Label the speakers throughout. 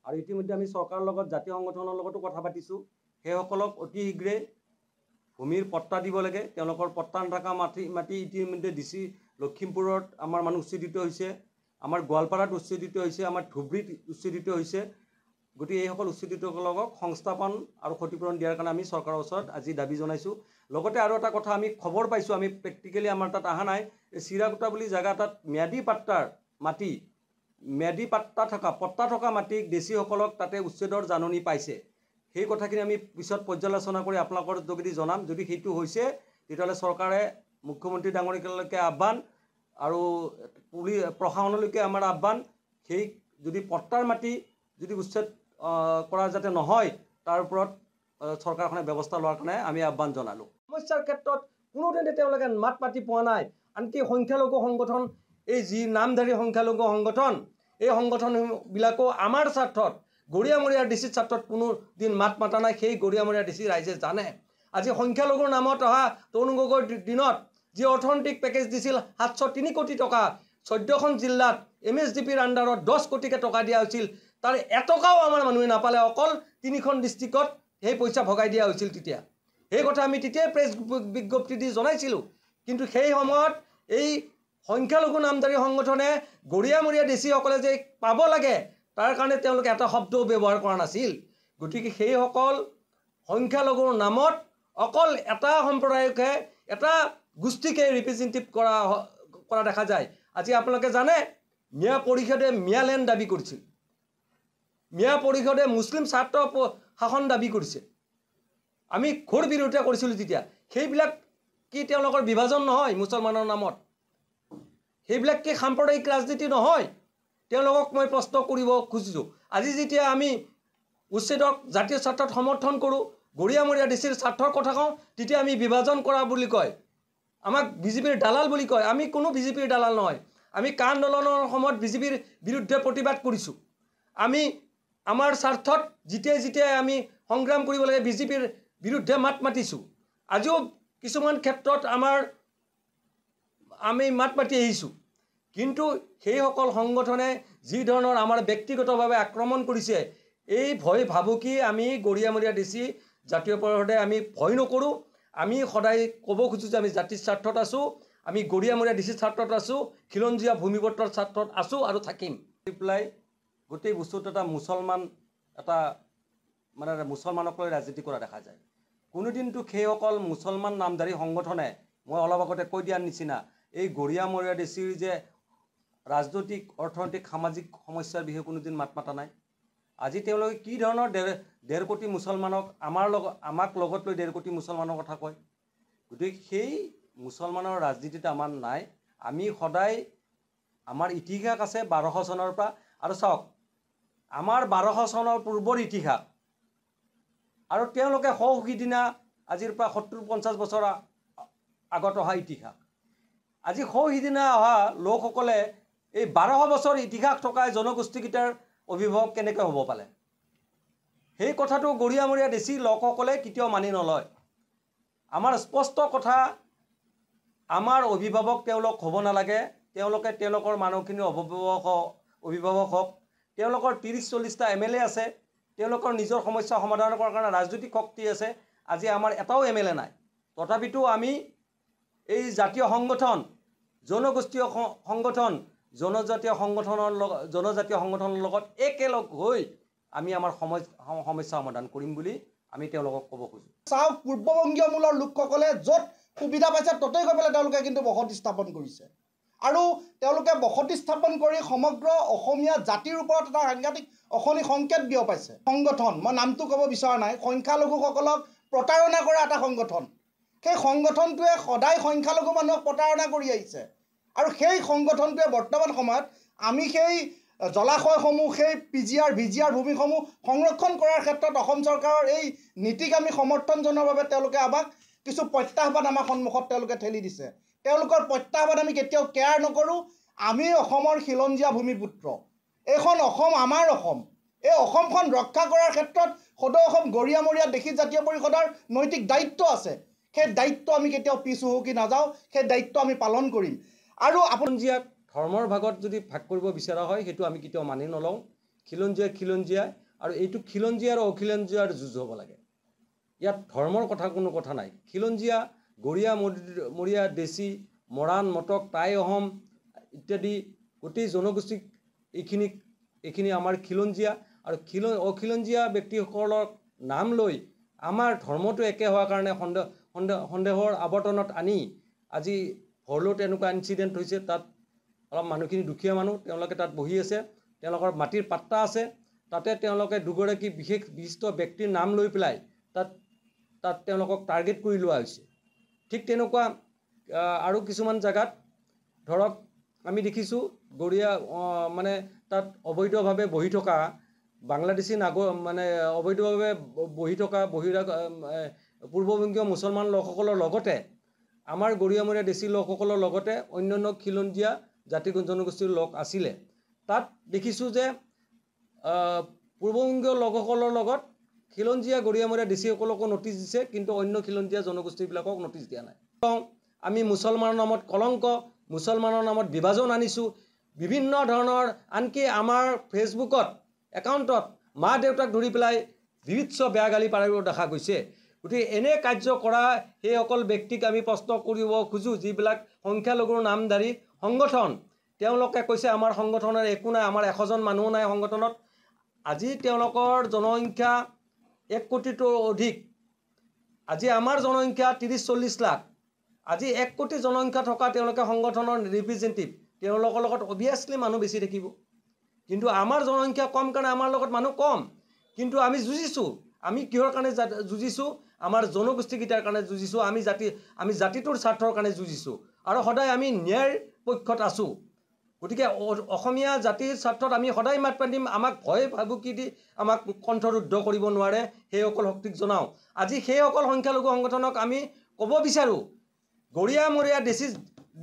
Speaker 1: আৰু ইতিমধ্যে আমি চৰকাৰৰ লগত জাতীয় সংগঠনৰ লগতো কথা পাতিছোঁ। সেইসকলক অতি শীঘ্ৰে ভূমিৰ পট্টা দিব লাগে। তেওঁলোকৰ পট্টা নথকা মাটি ইতিমধ্যে ডিচি লখিমপুৰত আমাৰ মানুহ উচ্ছেদিত হৈছে, আমাৰ গোৱালপাৰাত উচ্ছেদিত হৈছে, আমাৰ ধুবুৰীত উচ্ছেদিত হৈছে। গতিকে এইসকল উচ্ছেদিতসকলক সংস্থাপন আৰু ক্ষতিপূৰণ দিয়াৰ কাৰণে আমি চৰকাৰৰ ওচৰত আজি দাবী জনাইছোঁ। লগতে আৰু এটা কথা আমি খবৰ পাইছোঁ, আমি প্ৰেক্টিকেলি আমাৰ তাত অহা নাই, চিৰাকুটা বুলি জেগা তাত ম্যাদী পাট্টাৰ মাটি, ম্যাদী পট্টা থকা মাটিক দেশীসকলক তাতে উচ্ছেদৰ জাননী পাইছে। সেই কথাখিনি আমি পিছত পৰ্যালোচনা কৰি আপোনালোকৰ যোগেদি জনাম। যদি সেইটো হৈছে তেতিয়াহ'লে চৰকাৰে মুখ্যমন্ত্ৰী ডাঙৰীয়ালৈকে আহ্বান আৰু প্ৰশাসনলৈকে আমাৰ আহ্বান, সেই যদি পট্টাৰ মাটি যদি উচ্ছেদ কৰা যাতে নহয় তাৰ ওপৰত চৰকাৰখনে ব্যৱস্থা লোৱাৰ কাৰণে আমি আহ্বান জনালোঁ। সমস্যাৰ ক্ষেত্ৰত কোনোদিনে তেওঁলোকে মাত মাতি পোৱা নাই। আনকি সংখ্যালঘু সংগঠন, এই যি নামধাৰী সংখ্যালঘু সংগঠন, এই সংগঠনবিলাকো আমাৰ স্বাৰ্থত, গৰিয়ামৰীয়া ডিচিৰ স্বাৰ্থত কোনো দিন মাত মাতা নাই। সেই গৰিয়ামৰীয়া ডিচি ৰাইজে জানে। আজি সংখ্যালঘুৰ নামত অহা তৰুণ গগৈৰ দিনত যি অৰ্থনৈতিক পেকেজ দিছিল 703 কোটি টকা, 14খন জিলাত MSDPৰ আণ্ডাৰত 10 কোটিকৈ টকা দিয়া হৈছিল, তাৰ এটকাও আমাৰ মানুহে নাপালে। অকল 3খন ডিষ্ট্ৰিক্টত সেই পইচা ভগাই দিয়া হৈছিল। তেতিয়া সেই কথা আমি তেতিয়াই প্ৰেছ বিজ্ঞপ্তি দি জনাইছিলোঁ। কিন্তু সেই সময়ত এই সংখ্যালঘু নামধাৰী সংগঠনে গৰিয়ামৰীয়া ডিচিসকলে যে পাব লাগে তাৰ কাৰণে তেওঁলোকে এটা শব্দও ব্যৱহাৰ কৰা নাছিল। গতিকে সেইসকল সংখ্যালঘুৰ নামত অকল এটা সম্প্ৰদায়কহে, এটা গোষ্ঠীকে ৰিপ্ৰেজেণ্টেটিভ কৰা দেখা যায়। আজি আপোনালোকে জানে মিয়া পৰিষদে মিয়ালেণ্ড দাবী কৰিছিল, মিয়া পৰিষদে মুছলিম ছাত্ৰ শাসন দাবী কৰিছে। আমি ঘোৰ বিৰোধিতা কৰিছিলোঁ তেতিয়া। সেইবিলাক কি তেওঁলোকৰ বিভাজন নহয় মুছলমানৰ নামত? সেইবিলাক কি সাম্প্ৰদায়িক ৰাজনীতি নহয়? তেওঁলোকক মই প্ৰশ্ন কৰিব খুজিছোঁ। আজি যেতিয়া আমি উচ্ছেদক জাতীয় স্বাৰ্থত সমৰ্থন কৰোঁ, গৰিয়ামৰীয়া ডিচিৰ স্বাৰ্থৰ কথা কওঁ, তেতিয়া আমি বিভাজন কৰা বুলি কয়, আমাক বিজেপিৰ দালাল বুলি কয়। আমি কোনো বিজেপিৰ দালাল নহয়। আমি কা আন্দোলনৰ সময়ত বিজেপিৰ বিৰুদ্ধে প্ৰতিবাদ কৰিছোঁ। আমি আমাৰ স্বাৰ্থত যেতিয়াই আমি সংগ্ৰাম কৰিব লাগে বিজেপিৰ বিৰুদ্ধে মাত মাতিছোঁ। আজিও কিছুমান ক্ষেত্ৰত আমি মাত মাতি আহিছোঁ। কিন্তু সেইসকল সংগঠনে যি ধৰণৰ আমাৰ ব্যক্তিগতভাৱে আক্ৰমণ কৰিছে, এই ভয় ভাবুকি আমি গৰিয়ামৰীয়া ডিচি জাতীয় পৰিষদে আমি ভয় নকৰোঁ। আমি সদায় ক'ব খোজোঁ যে আমি জাতিৰ স্বাৰ্থত আছোঁ, আমি গৰিয়ামৰীয়া ডিচিৰ স্বাৰ্থত আছোঁ, খিলঞ্জীয়া ভূমিপত্ৰৰ স্বাৰ্থত আছোঁ আৰু থাকিম। পেলাই গোটেই বস্তুটো এটা মুছলমানক লৈ ৰাজনীতি কৰা দেখা যায়। কোনোদিনটো সেইসকল মুছলমান নামধাৰী সংগঠনে, মই অলপ আগতে কৈ দিয়াৰ নিচিনা, এই গৰিয়ামৰীয়া ডিচিৰ যে ৰাজনৈতিক, অৰ্থনৈতিক, সামাজিক সমস্যাৰ বিষয়ে কোনোদিন মাত মাতা নাই। আজি তেওঁলোকে কি ধৰণৰ 1.5 কোটি মুছলমানক আমাক লগত লৈ 1.5 কোটি মুছলমানৰ কথা কয়। গতিকে সেই মুছলমানৰ ৰাজনীতিটো আমাৰ নাই। আমি সদায়, আমাৰ ইতিহাস আছে 1200 চনৰ পৰা। আৰু চাওক, আমাৰ 1200 চনৰ পূৰ্বৰ ইতিহাস আৰু তেওঁলোকে সৌ সিদিনা আজিৰ পৰা 70-50 বছৰ আগত অহা ইতিহাস। আজি সৌ সিদিনা অহা লোকসকলে এই 1200 বছৰ ইতিহাস থকা জনগোষ্ঠীকেইটাৰ অভিভাৱক কেনেকৈ হ'ব পালে? সেই কথাটো গৰিয়ামৰীয়া ডিচি লোকসকলে কেতিয়াও মানি নলয়। আমাৰ স্পষ্ট কথা, আমাৰ অভিভাৱক তেওঁলোক হ'ব নালাগে। তেওঁলোকে তেওঁলোকৰ মানুহখিনিৰ অভিভাৱক হওক। তেওঁলোকৰ 30-40টা MLA আছে, তেওঁলোকৰ নিজৰ সমস্যা সমাধান কৰাৰ কাৰণে ৰাজনৈতিক শক্তি আছে। আজি আমাৰ এটাও MLA নাই। তথাপিতো আমি এই জাতীয় সংগঠন, জনগোষ্ঠীয় সংগঠন, জনজাতীয় সংগঠনৰ লগত একেলগ হৈ আমি আমাৰ সমস্যা সমাধান কৰিম বুলি আমি তেওঁলোকক ক'ব খোজোঁ।
Speaker 2: চাওক, পূৰ্ববংগীয় মূলৰ লোকসকলে য'ত সুবিধা পাইছে ততেই গৈ পেলাই তেওঁলোকে কিন্তু বসতি স্থাপন কৰিছে। আৰু তেওঁলোকে বসতি স্থাপন কৰি সমগ্ৰ অসমীয়া জাতিৰ ওপৰত এটা সাংঘাতিক অশনি সংকেত বিয়পাইছে। সংগঠন, মই নামটো ক'ব বিচৰা নাই, সংখ্যালঘুসকলক প্ৰতাৰণা কৰা এটা সংগঠন। সেই সংগঠনটোৱে সদায় সংখ্যালঘু মানুহক প্ৰতাৰণা কৰি আহিছে। আৰু সেই সংগঠনটোৱে বৰ্তমান সময়ত আমি সেই জলাশয়সমূহ, সেই PGR VGR ভূমিসমূহ সংৰক্ষণ কৰাৰ ক্ষেত্ৰত অসম চৰকাৰৰ এই নীতিক আমি সমৰ্থন জনোৱাৰ বাবে তেওঁলোকে আমাক কিছু প্ৰত্যাহ্বান আমাৰ সন্মুখত তেওঁলোকে ঠেলি দিছে। তেওঁলোকৰ প্ৰত্যাহ্বান আমি কেতিয়াও কেয়াৰ নকৰোঁ। আমি অসমৰ খিলঞ্জীয়া ভূমিপুত্ৰ। এইখন অসম আমাৰ অসম। এই অসমখন ৰক্ষা কৰাৰ ক্ষেত্ৰত সদৌ অসম গৰিয়ামৰীয়া ডিচি জাতীয় পৰিষদৰ নৈতিক দায়িত্ব আছে। সেই দায়িত্ব আমি কেতিয়াও পিছ হুহুকি নাযাওঁ, সেই দায়িত্ব আমি পালন কৰিম। আৰু
Speaker 1: খিলঞ্জীয়াক ধৰ্মৰ ভাগত যদি ভাগ কৰিব বিচৰা হয়, সেইটো আমি কেতিয়াও মানি নলওঁ। খিলঞ্জীয়াই আৰু এইটো খিলঞ্জীয়া আৰু অখিলঞ্জীয়াৰ যুঁজ হ'ব লাগে। ইয়াত ধৰ্মৰ কোনো কথা নাই। খিলঞ্জীয়া, গৰীয়া, মৰীয়া, দেশী, মৰাণ, মটক, টাই, অহোম ইত্যাদি গোটেই জনগোষ্ঠীক এইখিনি আমাৰ খিলঞ্জীয়া। আৰু অখিলঞ্জীয়া ব্যক্তিসকলৰ নাম লৈ আমাৰ ধৰ্মটো একে হোৱাৰ কাৰণে সন্দেহৰ আৱৰ্তনত আনি আজি ভৰলুত এনেকুৱা ইনচিডেণ্ট হৈছে। তাত অলপ মানুহখিনি দুখীয়া মানুহ, তেওঁলোকে তাত বহি আছে, তেওঁলোকৰ মাটিৰ পাট্টা আছে, তাতে তেওঁলোকে দুগৰাকী বিশিষ্ট ব্যক্তিৰ নাম লৈ পেলাই তাত তেওঁলোকক টাৰ্গেট কৰি লোৱা হৈছে। ঠিক তেনেকুৱা আৰু কিছুমান জেগাত ধৰক আমি দেখিছোঁ গৰীয়া মানে তাত অবৈধভাৱে বহি থকা বাংলাদেশী অবৈধভাৱে বহি থকা পূৰ্ববংগীয় মুছলমান লোকসকলৰ লগতে আমাৰ গৰীয়ামৰীয়া দেশী লোকসকলৰ লগতে অন্যান্য খিলঞ্জীয়া জাতি জনগোষ্ঠীৰ লোক আছিলে। তাত দেখিছোঁ যে পূৰ্ববংগীয় লোকসকলৰ লগত খিলঞ্জীয়া গৰীয়ামৰীয়া দেশীসকলকো নটিচ দিছে, কিন্তু অন্য খিলঞ্জীয়া জনগোষ্ঠীবিলাকক নটিচ দিয়া নাই। আমি মুছলমানৰ নামত কলংক, মুছলমানৰ নামত বিভাজন আনিছোঁ বিভিন্ন ধৰণৰ। আনকি আমাৰ ফেচবুকত একাউণ্টত মা দেউতাক ধৰি পেলাই বিভৎস বেয়া গালি পাৰিব দেখা গৈছে। গতিকে এনে কাৰ্য কৰা সেইসকল ব্যক্তিক আমি প্ৰশ্ন কৰিব খোজোঁ, যিবিলাক সংখ্যালঘুৰ নামধাৰী সংগঠন, তেওঁলোকে কৈছে আমাৰ সংগঠনৰ একো নাই, আমাৰ 100জন মানুহ নাই সংগঠনত। আজি তেওঁলোকৰ জনসংখ্যা 1 কোটিতকৈ অধিক। আজি আমাৰ জনসংখ্যা 30-40 লাখ। আজি 1 কোটি জনসংখ্যা থকা তেওঁলোকে সংগঠনৰ ৰিপ্ৰেজেণ্টেটিভ, তেওঁলোকৰ লগত অভিয়াছলি মানুহ বেছি থাকিব। কিন্তু আমাৰ জনসংখ্যা কম কাৰণে আমাৰ লগত মানুহ কম। কিন্তু আমি যুঁজিছোঁ। আমি কিহৰ কাৰণে যুঁজিছোঁ? আমাৰ জনগোষ্ঠীকেইটাৰ কাৰণে যুঁজিছোঁ। আমি জাতিটোৰ স্বাৰ্থৰ কাৰণে যুঁজিছোঁ আৰু সদায় আমি ন্যায়ৰ পক্ষত আছোঁ। গতিকে অসমীয়া জাতিৰ স্বাৰ্থত আমি সদায় মাত মাতিম। আমাক ভয় ভাবুকি দি আমাক কণ্ঠৰুদ্ধ কৰিব নোৱাৰে, সেইসকল শক্তিক জনাওঁ। আজি সেইসকল সংখ্যালঘু সংগঠনক আমি ক'ব বিচাৰোঁ, গৰীয়ামৰীয়া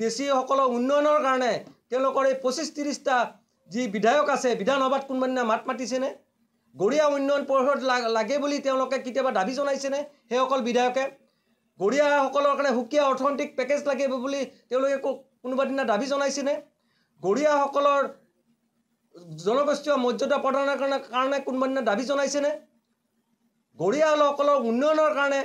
Speaker 1: দেশীসকলৰ উন্নয়নৰ কাৰণে তেওঁলোকৰ এই 25-30টা যি বিধায়ক আছে, বিধানসভাত কোনোবাদিনা মাত মাতিছেনে? গৰীয়া উন্নয়ন পৰিষদ লাগে বুলি তেওঁলোকে কেতিয়াবা দাবী জনাইছেনে? সেইসকল বিধায়কে গৰীয়াসকলৰ কাৰণে সুকীয়া অৰ্থনৈতিক পেকেজ লাগে বুলি তেওঁলোকে কোনোবাদিনা দাবী জনাইছেনে? গৰীয়াসকলৰ জনগোষ্ঠীয় মৰ্যাদা প্ৰদানৰ কাৰণে কোনোবাদিনা দাবী জনাইছেনে? গৰীয়াসকলৰ উন্নয়নৰ কাৰণে